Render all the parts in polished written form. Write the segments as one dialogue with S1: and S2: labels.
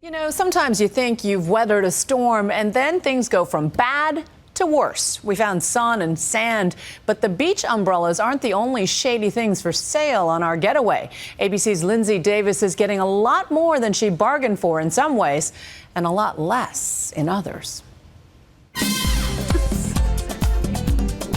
S1: You know, sometimes you think you've weathered a storm and then things go from bad to worse. We found sun and sand, but the beach umbrellas aren't the only shady things for sale on our getaway. ABC's Lindsay Davis is getting a lot more than she bargained for in some ways and a lot less in others.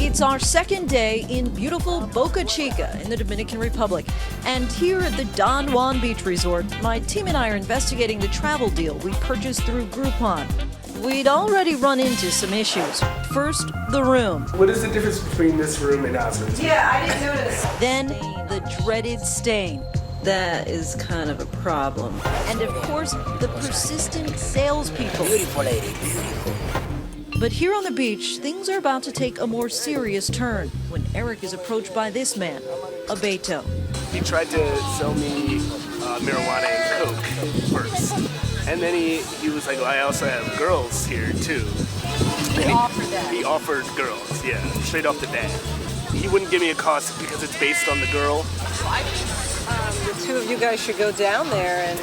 S2: It's our second day in beautiful Boca Chica in the Dominican Republic. And here at the Don Juan Beach Resort, my team and I are investigating the travel deal we purchased through Groupon. We'd already run into some issues. First, the room.
S3: What is the difference between this room and Osmond's?
S2: Yeah, I didn't notice. Then, the dreaded stain. That is kind of a problem. And of course, the persistent salespeople.
S4: Beautiful lady, beautiful.
S2: But here on the beach, things are about to take a more serious turn when Eric is approached by this man, a Beto.
S3: He tried to sell me marijuana and coke first. And then he was like, well, I also have girls here too.
S2: He offered that?
S3: He offered girls, yeah, straight off the bat. He wouldn't give me a cost because it's based on the girl.
S5: The two of you guys should go down there and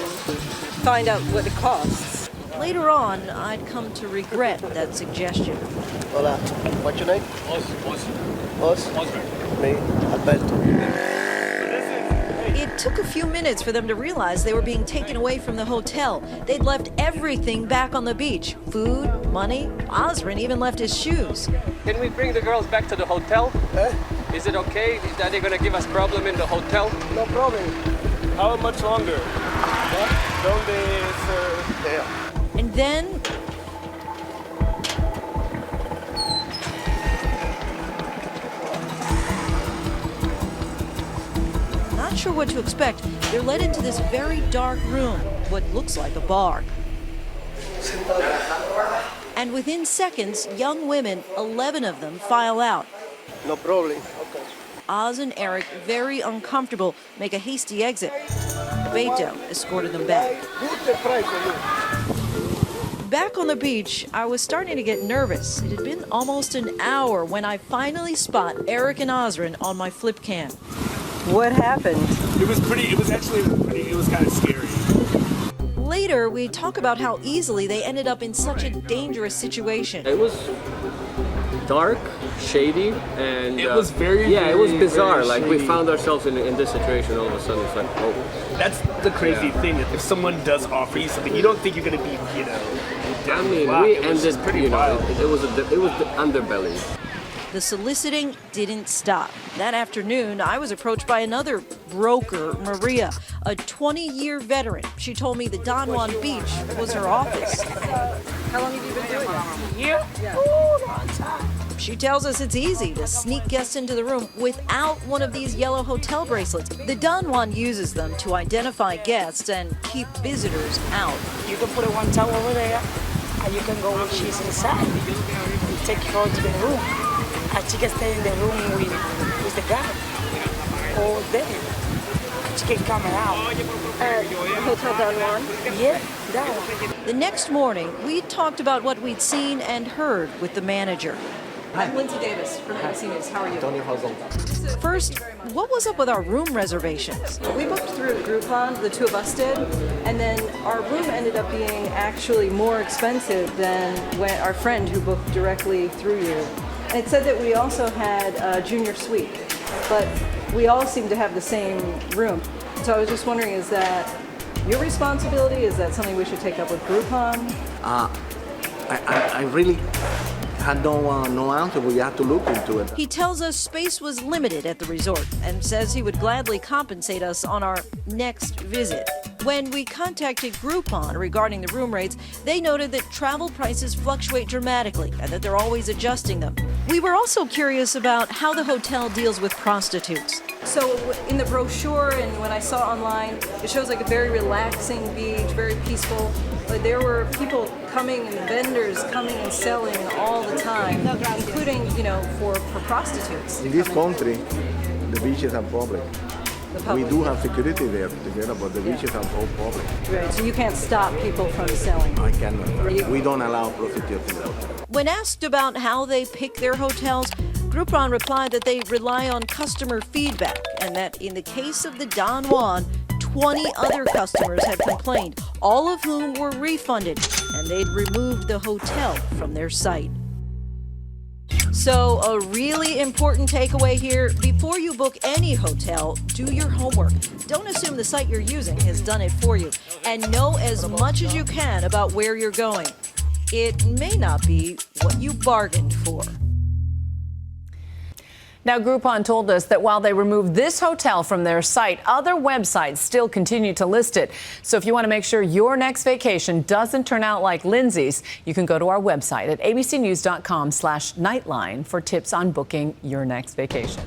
S5: find out what it costs.
S2: Later on, I'd come to regret that suggestion.
S4: Hola, what's your name? Os. Me, Alberto.
S2: It took a few minutes for them to realize they were being taken away from the hotel. They'd left everything back on the beach. Food, money, Osrin even left his shoes.
S6: Can we bring the girls back to the hotel? Is it okay that they're gonna give us problem in the hotel?
S4: No problem.
S3: How much longer? Donde, sir?
S4: Yeah.
S2: And then, not sure what to expect, they're led into this very dark room, what looks like a bar. And within seconds, young women, 11 of them, file out.
S4: No problem. Okay.
S2: Oz and Eric, very uncomfortable, make a hasty exit. Beto escorted them back.
S4: Good price for you.
S2: Back on the beach, I was starting to get nervous. It had been almost an hour when I finally spot Eric and Osrin on my flip cam.
S5: What happened?
S3: It was kind of scary.
S2: Later, we talk about how easily they ended up in such a dangerous situation.
S6: It was dark, shady, and
S3: It was very,
S6: yeah, it was
S3: very,
S6: bizarre.
S3: very
S6: Like we
S3: shady.
S6: found ourselves in this situation all of a sudden. It's like, oh,
S3: That's the crazy thing. If someone does offer you something, you don't think you're going to be, down
S6: I
S3: the
S6: mean,
S3: block.
S6: we
S3: It was
S6: ended.
S3: just pretty
S6: You know,
S3: wild.
S6: it was the underbelly.
S2: The soliciting didn't stop. That afternoon, I was approached by another broker, Maria, a 20-year veteran. She told me the Don Juan Beach was her office.
S5: How long have you been doing this?
S2: She tells us it's easy to sneak guests into the room without one of these yellow hotel bracelets. The Don Juan uses them to identify guests and keep visitors out.
S7: You can put it one towel over there, and you can go when she's inside. You take her to the room, and she can stay in the room with the guy all day. She can come out.
S5: Hotel Don Juan?
S7: Yeah, that one.
S2: The next morning, we talked about what we'd seen and heard with the manager.
S5: I'm Lindsay Davis from ABC News. How are you?
S2: First, what was up with our room reservations?
S5: We booked through Groupon, the two of us did, and then our room ended up being actually more expensive than when our friend who booked directly through you. And it said that we also had a junior suite, but we all seem to have the same room. So I was just wondering, is that your responsibility? Is that something we should take up with Groupon?
S8: I really had no answer. We have to look into it.
S2: He tells us space was limited at the resort and says he would gladly compensate us on our next visit. When we contacted Groupon regarding the room rates, they noted that travel prices fluctuate dramatically and that they're always adjusting them. We were also curious about how the hotel deals with prostitutes.
S5: So in the brochure and when I saw online, it shows like a very relaxing beach, very peaceful. But there were people coming and vendors coming and selling all the time, including, for prostitutes.
S8: In this country, the beaches are public.
S5: The public.
S8: We do have security there together, but the beaches are all public.
S5: Right, so you can't stop people from selling.
S8: I cannot. We don't allow prostitutes in the hotel.
S2: When asked about how they pick their hotels, Groupon replied that they rely on customer feedback and that in the case of the Don Juan, 20 other customers had complained, all of whom were refunded, and they'd removed the hotel from their site. So, a really important takeaway here: before you book any hotel, do your homework. Don't assume the site you're using has done it for you, and know as much as you can about where you're going. It may not be what you bargained for.
S1: Now, Groupon told us that while they removed this hotel from their site, other websites still continue to list it. So if you want to make sure your next vacation doesn't turn out like Lindsay's, you can go to our website at abcnews.com/nightline for tips on booking your next vacation.